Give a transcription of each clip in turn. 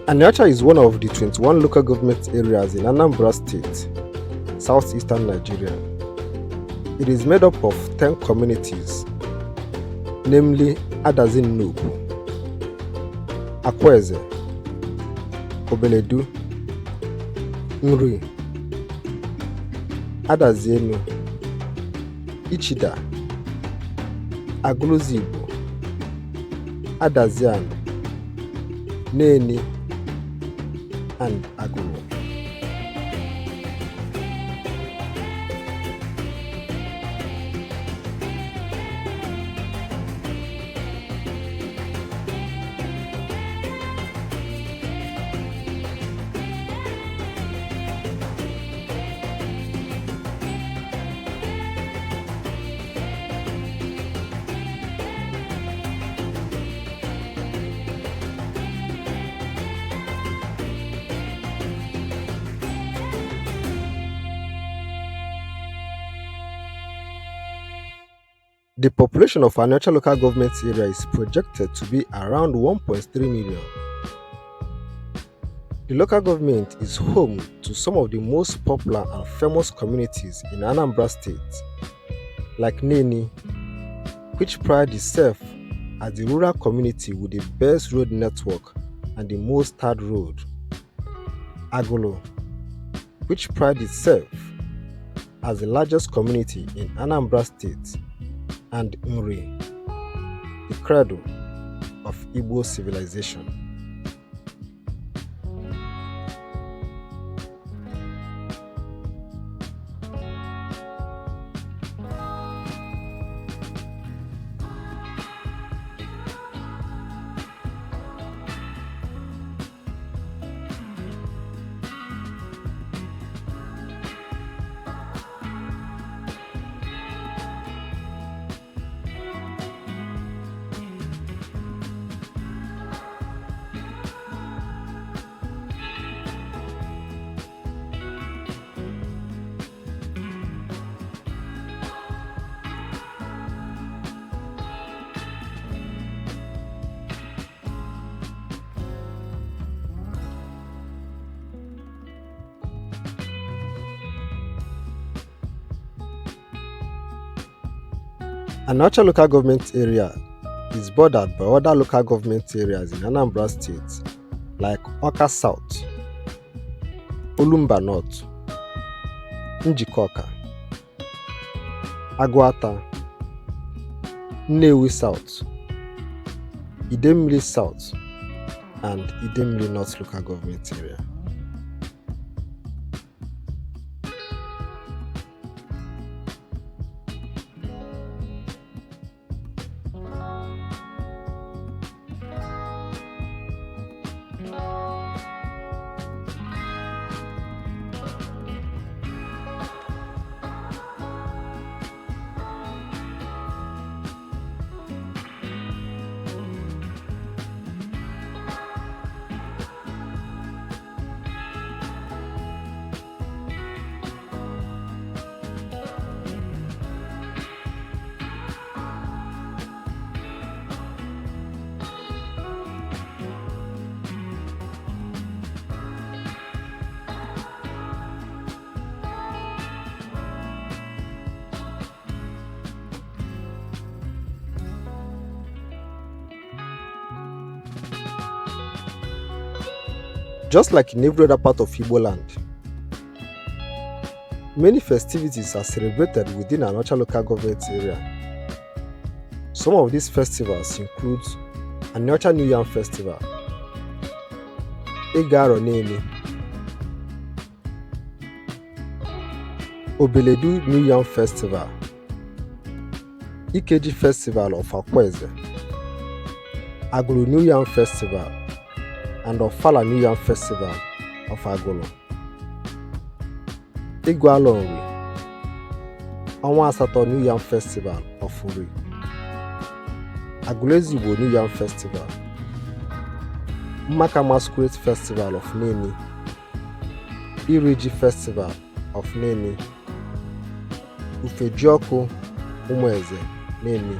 Anaocha is one of the 21 local government areas in Anambra State, southeastern Nigeria. It is made up of 10 communities, namely Adazi-Nnukwu, Akwaeze, Obeledu, Nri, Adazi-Enu, Ichida, Aguluzigbo, Adazi-Ani, Neni, and Agulu. The population of Anaocha local government area is projected to be around 1.3 million. The local government is home to some of the most popular and famous communities in Anambra State, like Neni, which prides itself as the rural community with the best road network and the most tarred road; Agulu, which prides itself as the largest community in Anambra State; and Nri, the cradle of Igbo civilization. Anaocha local government area is bordered by other local government areas in Anambra State like Awka South, Olumba North, Njikoka, Agwata, Nnewi South, Idemili South, and Idemili North local government area. Just like in every other part of Igbo land, many festivities are celebrated within Anaocha local government area. Some of these festivals include Anaocha New Yam Festival, Neni, Obeledu New Yam Festival, Ikeji Festival of Akwaeze, Agulu New Yam Festival, and Ofala New Yam Festival of Agulu. Igwalonri, Ọnwa Asatọ New Yam Festival of Uri, Aguluzigbo New Yam Festival, Mmaka Masquerade Festival of Neni, Iriji Festival of Neni, Ufejioku Umueze Neni,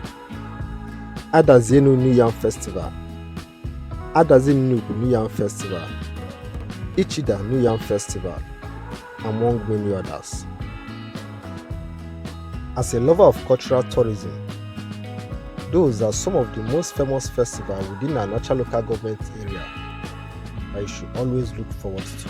Adazi-Enu New Yam Festival, Adazi-Nnukwu New Yam Festival, Ichida New Yam Festival, among many others. As a lover of cultural tourism, those are some of the most famous festivals within Anaocha local government area that you should always look forward to.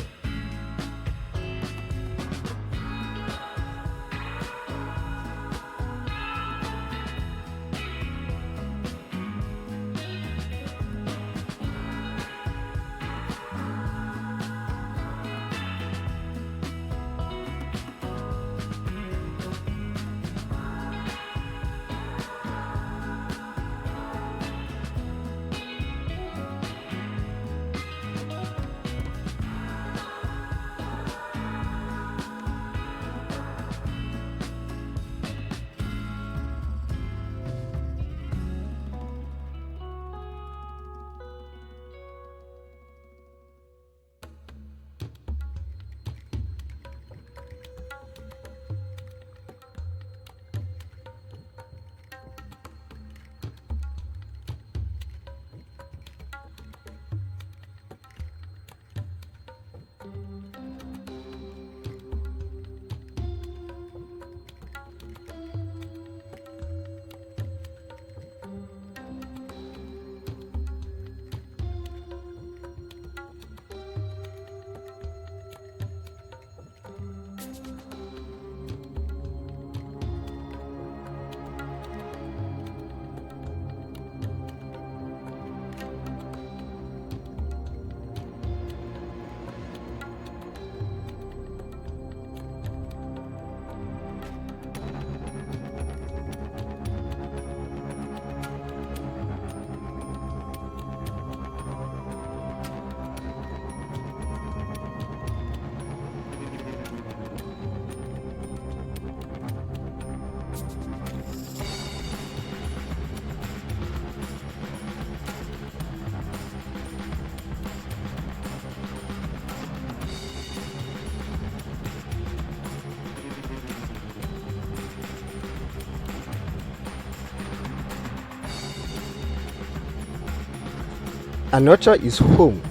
Anaocha is home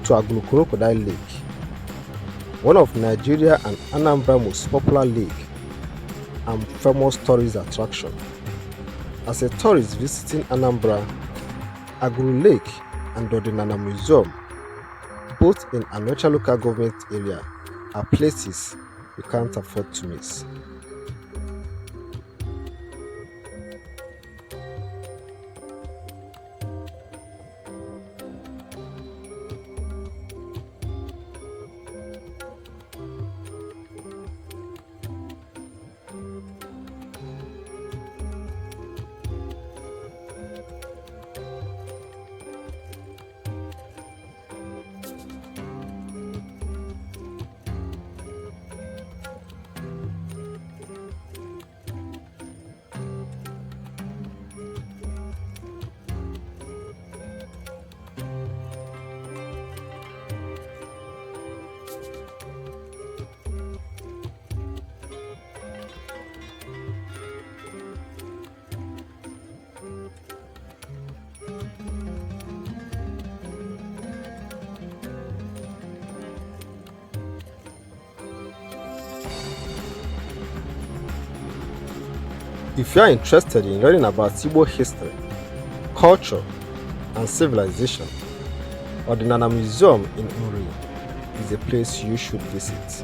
to Agulu Crocodile Lake, one of Nigeria and Anambra most popular lake and famous tourist attraction. As a tourist visiting Anambra, Agulu Lake and Nnukwu Museum, both in Anaocha local government area, are places you can't afford to miss. If you are interested in learning about Igbo history, culture, and civilization, Nnukwu Museum in Uri is a place you should visit.